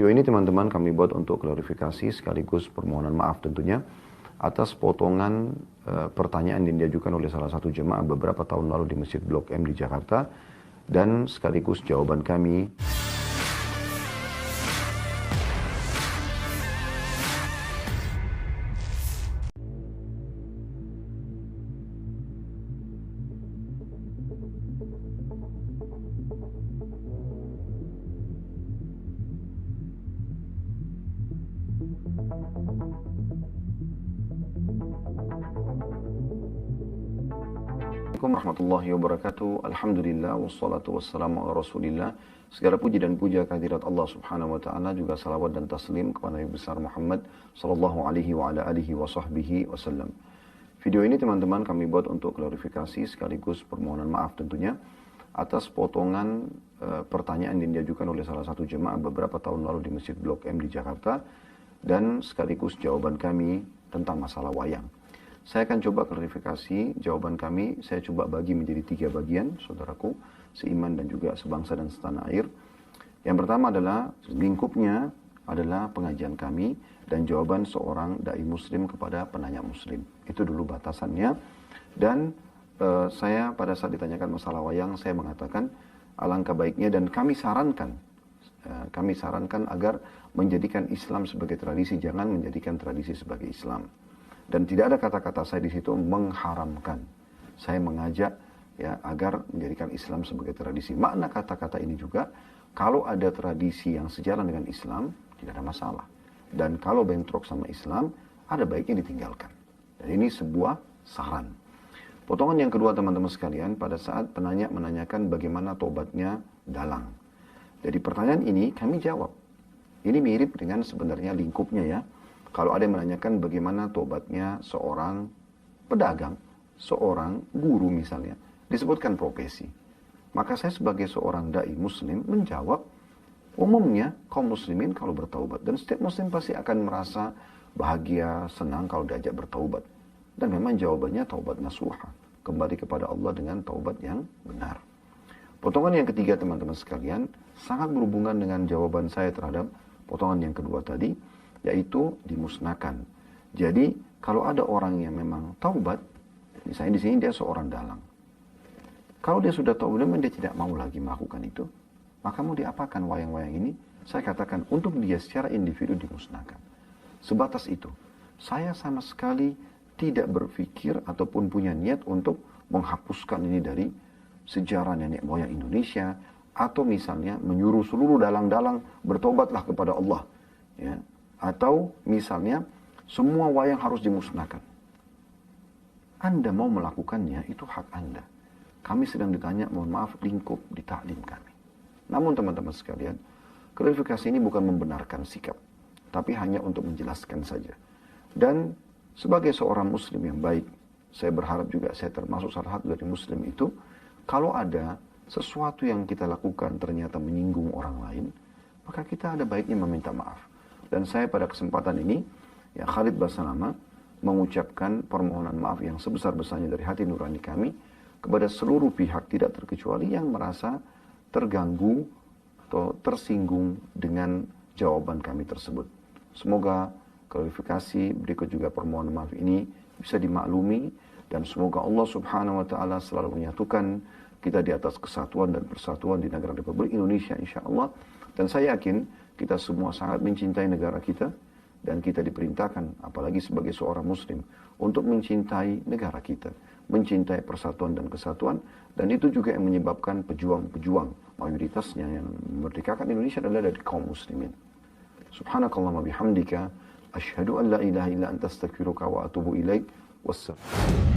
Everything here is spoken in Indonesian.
Video ini teman-teman kami buat untuk klarifikasi sekaligus permohonan maaf tentunya atas potongan pertanyaan yang diajukan oleh salah satu jemaah beberapa tahun lalu di Masjid Blok M di Jakarta, dan sekaligus jawaban kami. Assalamualaikum warahmatullahi wabarakatuh. Alhamdulillah wassalatu wassalamu ala Rasulillah. Segala puji dan puja kehadirat Allah Subhanahu wa taala, juga salawat dan taslim kepada Nabi besar Muhammad sallallahu alaihi wa ala alihi wa sahbihi wasallam. Video ini teman-teman kami buat untuk klarifikasi sekaligus permohonan maaf tentunya atas potongan pertanyaan yang diajukan oleh salah satu jemaah beberapa tahun lalu di Masjid Blok M di Jakarta, dan sekaligus jawaban kami tentang masalah wayang. Saya akan coba klarifikasi jawaban kami, saya coba bagi menjadi 3 bagian, saudaraku, seiman dan juga sebangsa dan setanah air. Yang pertama adalah lingkupnya adalah pengajian kami dan jawaban seorang dai muslim kepada penanya muslim. Itu dulu batasannya. Dan saya pada saat ditanyakan masalah wayang, saya mengatakan alangkah baiknya dan kami sarankan agar menjadikan Islam sebagai tradisi, jangan menjadikan tradisi sebagai Islam. Dan tidak ada kata-kata saya di situ mengharamkan. Saya mengajak ya agar menjadikan Islam sebagai tradisi. Makna kata-kata ini juga, kalau ada tradisi yang sejalan dengan Islam, tidak ada masalah. Dan kalau bentrok sama Islam, ada baiknya ditinggalkan. Dan ini sebuah saran. Potongan yang kedua teman-teman sekalian, pada saat penanya menanyakan bagaimana tobatnya dalang. Jadi pertanyaan ini kami jawab. Ini mirip dengan sebenarnya lingkupnya ya. Kalau ada yang menanyakan bagaimana tobatnya seorang pedagang, seorang guru misalnya, disebutkan profesi. Maka saya sebagai seorang dai muslim menjawab, umumnya kaum muslimin kalau bertaubat, dan setiap muslim pasti akan merasa bahagia, senang kalau diajak bertaubat. Dan memang jawabannya taubat nasuha, kembali kepada Allah dengan taubat yang benar. Potongan yang ketiga teman-teman sekalian, sangat berhubungan dengan jawaban saya terhadap potongan yang kedua tadi, yaitu dimusnahkan. Jadi kalau ada orang yang memang taubat, misalnya di sini dia seorang dalang. Kalau dia sudah taubat, memang dia tidak mau lagi melakukan itu, maka mau diapakan wayang-wayang ini? Saya katakan untuk dia secara individu dimusnahkan. Sebatas itu. Saya sama sekali tidak berpikir ataupun punya niat untuk menghapuskan ini dari sejarah nenek moyang Indonesia, atau misalnya menyuruh seluruh dalang-dalang bertobatlah kepada Allah. Ya. Atau misalnya semua wayang harus dimusnahkan. Anda mau melakukannya, itu hak Anda. Kami sedang ditanya, mohon maaf, lingkup di taklim kami. Namun teman-teman sekalian, klarifikasi ini bukan membenarkan sikap, tapi hanya untuk menjelaskan saja. Dan sebagai seorang muslim yang baik, saya berharap juga saya termasuk salah satu dari muslim itu, kalau ada sesuatu yang kita lakukan ternyata menyinggung orang lain, maka kita ada baiknya meminta maaf. Dan saya pada kesempatan ini, ya Khalid Basanama, mengucapkan permohonan maaf yang sebesar-besarnya dari hati nurani kami kepada seluruh pihak tidak terkecuali yang merasa terganggu atau tersinggung dengan jawaban kami tersebut. Semoga klarifikasi berikut juga permohonan maaf ini bisa dimaklumi, dan semoga Allah Subhanahu wa taala selalu menyatukan kita di atas kesatuan dan persatuan di negara Republik Indonesia insyaallah. Dan saya yakin kita semua sangat mencintai negara kita, dan kita diperintahkan, apalagi sebagai seorang muslim, untuk mencintai negara kita, mencintai persatuan dan kesatuan, dan itu juga yang menyebabkan pejuang-pejuang mayoritasnya yang memerdekakan Indonesia adalah dari kaum muslimin. Subhanakallahumma bihamdika, asyhadu an la ilaha illa anta astaghfiruka wa atubu ilaik. Wassalam.